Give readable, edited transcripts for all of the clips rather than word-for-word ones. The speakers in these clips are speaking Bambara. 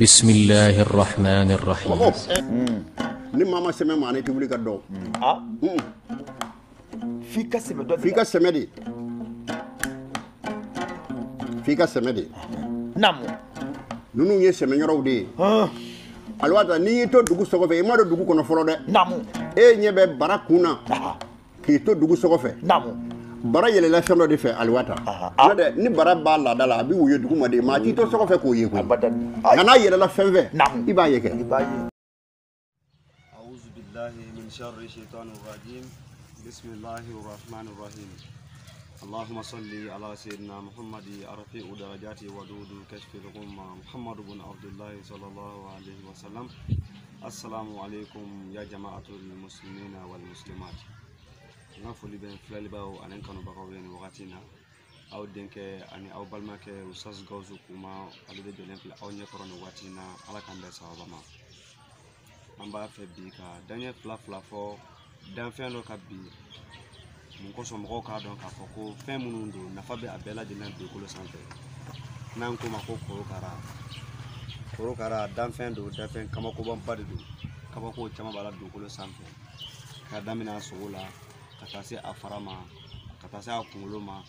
بسم الله الرحمن الرحيم. ni mama sɛmɛ ma ne tɛ wuli ka dɔn. F'i ka sɛmɛ dɔ de la. F'i ka sɛmɛ de. F'i ka sɛmɛ de. Naamu. Ninnu ye sɛmɛyɔrɔw de ye. Aliwata n'i y'i to dugu sɔgɔ fɛ i ma don dugu kɔnɔ fɔlɔ dɛ. Naamu. E ɲɛ bɛ bara kun na k'i to dugu sɔgɔ fɛ. Naamu. Bara yɛlɛla fɛn dɔ de fɛ Aliwata. N'o tɛ ni bara b'a laada la a bɛ woyo dugu ma de maa t'i to sɔgɔ fɛ k'o ye koyi. Nka n'a yɛlɛla fɛn fɛ i b'a ye kɛ. أعوذ بالله من شر الشيطان الرجيم بسم الله الرحمن الرحيم اللهم صل على سيدنا محمد رفيع درجاته ودود كشف الغمة محمد بن عبد الله صلى الله عليه وسلم السلام عليكم يا جماعة المسلمين والمسلمات نفولي بين فلالباو أن كانوا بقوين وقتنا أو دينك أني أو بالماك وساس غوزو كوما ألو دي جلين في أو نيكرون وقتنا على كان بس هذا an b'a fɛ bi ka daɲɛ fila fɔ danfɛn dɔ ka bi mun kosɔn mɔgɔw k'a dɔn k'a fɔ ko fɛn minnu don nafa bɛ a bɛɛ lajɛlen dugukolo sanfɛ n'an ko ma ko korokara danfɛn don danfɛn kabakoba de don kabako caman b'a la dugukolo sanfɛ ka daminɛ a sogo la ka taa se a fara ma ka taa se a kunkolo ma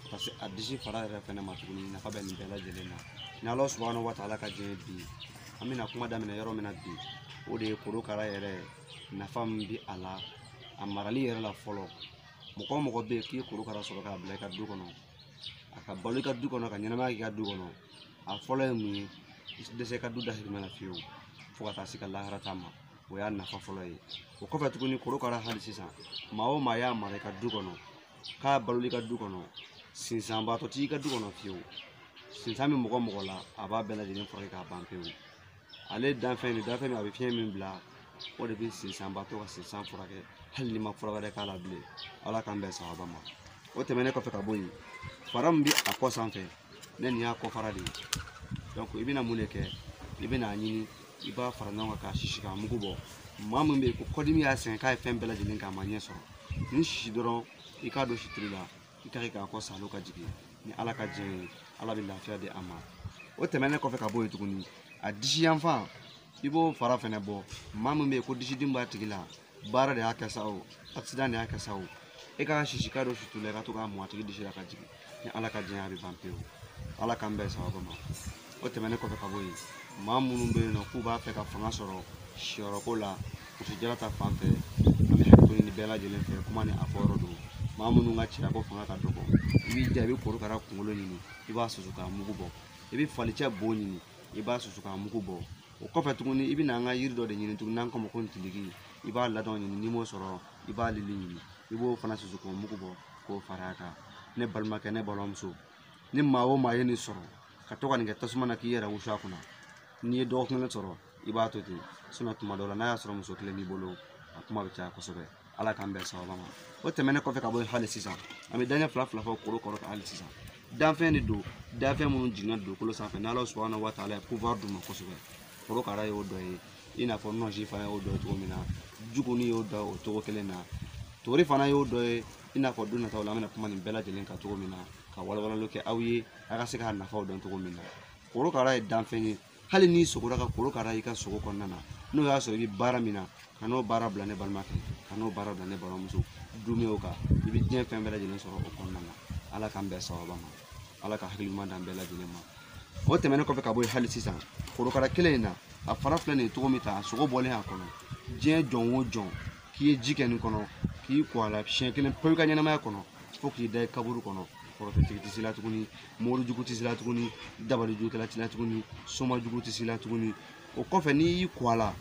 ka taa se a disi fara yɛrɛ fɛnɛ ma tuguni nafa bɛ nin bɛɛ lajɛlen na ni Ala subahanahu wa taala ka diɲɛ bi an bɛna kuma daminɛ yɔrɔ min na bi o de ye korokara yɛrɛ nafa min bɛ a la a marali yɛrɛ la fɔlɔ mɔgɔ o mɔgɔ bɛ yen k'i ye korokara sɔrɔ k'a bila i ka du kɔnɔ a ka balo i ka du kɔnɔ ka ɲɛnamaya k'i ka du kɔnɔ a fɔlɔ ye mun ye i dɛsɛ i ka du dahirimɛ la fiyewu fo ka taa se ka lahara ta ma o y'a nafa fɔlɔ ye o kɔfɛ tuguni korokara hali sisan maa o maa y'a mara i ka du kɔnɔ k'a balo i ka du kɔnɔ sinsanbaatɔ t'i ka du kɔnɔ fiyewu sinsan bɛ mɔgɔ o mɔgɔ la a b'a bɛɛ lajɛlen furakɛ k'a ban pewu ale danfɛn a bɛ fiɲɛ min bila o de bɛ sinsanbaatɔ ka sinsan furakɛ hali ni ma fura wɛrɛ k'a la bilen Ala k'an bɛn sababa ma o tɛmɛnen kɔfɛ ka bɔ yen fara min bɛ a kɔ sanfɛ ne nin y'a kɔ fara de ye donc i bɛna mun de kɛ i bɛna a ɲini i b'a fara ɲɔgɔn kan k'a sisi k'a mugu bɔ maa min bɛ yen ko kɔdimi y'a sɛgɛn k'a ye fɛn bɛɛ lajɛlen k'a ma ɲɛ sɔrɔ ni sisi dɔrɔn i k'a don situlu la i ka k'a kɔ salo ka jigin ni Ala ka diɲɛ ye Ala bɛ lafiya di a ma o tɛmɛnen kɔfɛ ka bɔ yen tuguni a disi yanfan i b'o fara fɛnɛ bɔ maa min bɛ yen ko disidimi b'a tigi la baara de y'a kɛ sa o accident de y'a kɛ sa o e ka sisi ka don situlu la i ka to k'a mun a tigi disi la ka jigin ni Ala ka diɲɛ a bɛ ban pewu Ala k'an bɛn sababa ma o tɛmɛnen kɔfɛ ka bɔ yen maa minnu bɛ yen nɔ k'u b'a fɛ ka fanga sɔrɔ siyɔrɔko la musojala ta fan fɛ an bɛ hakili to nin bɛɛ lajɛlen fɛ kuma ni a fɔ yɔrɔ don maa minnu ka cɛya ko fanga ka dɔgɔ i b'i ja i bɛ korokara kunkolo ɲini i b'a susu k'a mugu bɔ i bɛ falicɛ bo ɲini i b'a susu k'a mugu bɔ o kɔfɛ tuguni i bɛna an ka yiri dɔ de ɲini tuguni n'an k'o ma ko ntiliki i b'a ladɔn ɲini n'i m'o sɔrɔ i b'a lili ɲini i b'o fana susu k'o mugu bɔ k'o fara a kan ne balimakɛ ne balimamuso ni maa o maa ye nin sɔrɔ ka to ka nin kɛ tasuma na k'i yɛrɛ wusu a kunna n'i ye dɔgɔkun kelen sɔrɔ i b'a to ten tuma dɔw la n'a y'a sɔrɔ muso kelen b'i bolo a kuma bɛ caya kosɛbɛ Ala k'an bɛn sababa ma o tɛmɛnen kɔfɛ ka bɔ hali sisan an bɛ daɲɛ fila fɔ korokara kan hali sisan danfɛn de don danfɛn minnu jiginna dugukolo sanfɛ n'Ala subahanahu wa taala ye pouvoir d'u ma kosɛbɛ korokara y'o dɔ ye i n'a fɔ nɔnsi fana y'o dɔ ye cogo min na juguni y'o dɔ o cogo kelen na tori fana y'o dɔ ye i n'a fɔ don nataw la an bɛna kuma nin bɛɛ lajɛlen kan cogo min na ka walawalali kɛ aw ye a ka se k'a nafaw dɔn cogo min na korokara ye danfɛn ye hali n'i sogora ka korokara i ka sogo kɔnɔna na n'o y'a sɔrɔ i bɛ baara min na ka n'o baara bila ne balimakɛ ka n'o baara bila ne balimamuso dumuni o kan i bɛ diɲɛ fɛn bɛɛ lajɛlen sɔrɔ o kɔnɔna na Ala k'an bɛn sababa ma Ala ka hakili ɲuman d'an bɛɛ lajɛlen ma o tɛmɛnen kɔfɛ ka bɔ yen hali sisan korokara kelen in na a fara filɛ nin ye cogo min ta a sogo bɔlen a kɔnɔ diɲɛ jɔn o jɔn k'i ye ji kɛ nin kɔnɔ k'i ko a la siɲɛ kelen pewu i ka ɲɛnamaya kɔnɔ fo k'i da i kaburu kɔnɔ kɔrɔtɛtigi tɛ se la tuguni morijugu tɛ se la tuguni dabalijugukɛla tɛ se la tuguni somajugu tɛ se la tuguni o kɔfɛ n'i y'i ko a la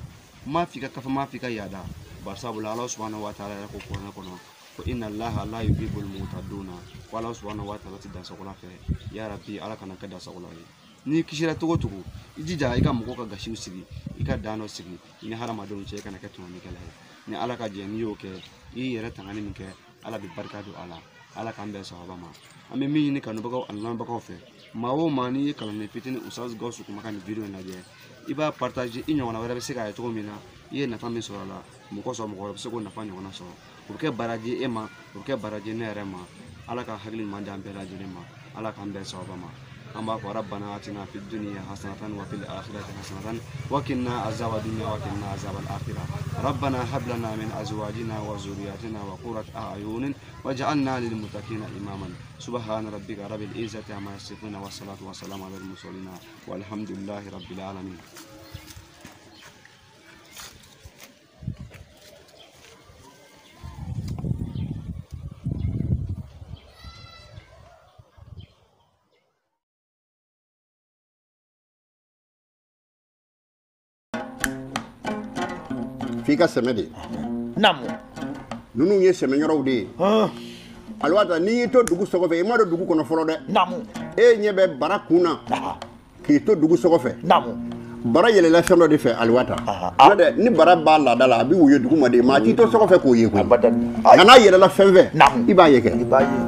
m'a f'i ka kafa m'a f'i ka yaada barisabula Ala subahanahu wa taala yɛrɛ ko kuranɛ kɔnɔ ko inna Allaha la yuhibbul mu'tadina ko Ala subahanahu wa taala tɛ dansagola fɛ ya Rabbi Ala kana kɛ dansagola ye n'i kisira cogo o cogo i jija i ka mɔgɔw ka gasiw sigi i ka dan dɔ sigi i ni hadamadenw cɛ i kana kɛ tumanikɛla ye ni Ala ka jɛ n'i y'o kɛ i y'i yɛrɛ tangani min kɛ Ala bɛ barika don a la Ala k'an bɛn sababa ma an bɛ min ɲini kanubagaw ani lamɛnbagaw fɛ maa o maa n'i ye kalanden fitinin Ustaz Gawusu kumakan nin video in lajɛ i b'a partager i ɲɔgɔnna wɛrɛ bɛ se k'a ye cogo min na i ye nafa min sɔrɔ a la mɔgɔ wɛrɛ bɛ se k'o nafa ɲɔgɔnna sɔrɔ o bɛ kɛ baraji e ma o bɛ kɛ baraji ne yɛrɛ ma Ala ka hakili ɲuman d'an bɛɛ lajɛlen ma Ala k'an bɛn sababa ma أما ربنا آتنا في الدنيا حسنة وفي الآخرة حسنة وقنا عذاب الدنيا وقنا عذاب الآخرة ربنا هب لنا من أزواجنا وذرياتنا وقرة أعين واجعلنا للمتقين إماما سبحان ربك رب العزة عما يصفون والصلاة والسلام على المرسلين والحمد لله رب العالمين. Fika semedi. Namu. Nunu ye semenyoro de. Alwata ni to dugu sogo fe, ma do dugu kono folo de. Namu. E nyebe barakuna. Ki to dugu sogo fe. Namu. Bara yele la fendo de fe alwata. Nade ni bara ba la dala abi wuye dugu ma de ma ti to sogo fe ko ye ko. Nana yele la fenve. Iba ye ke. Iba ye.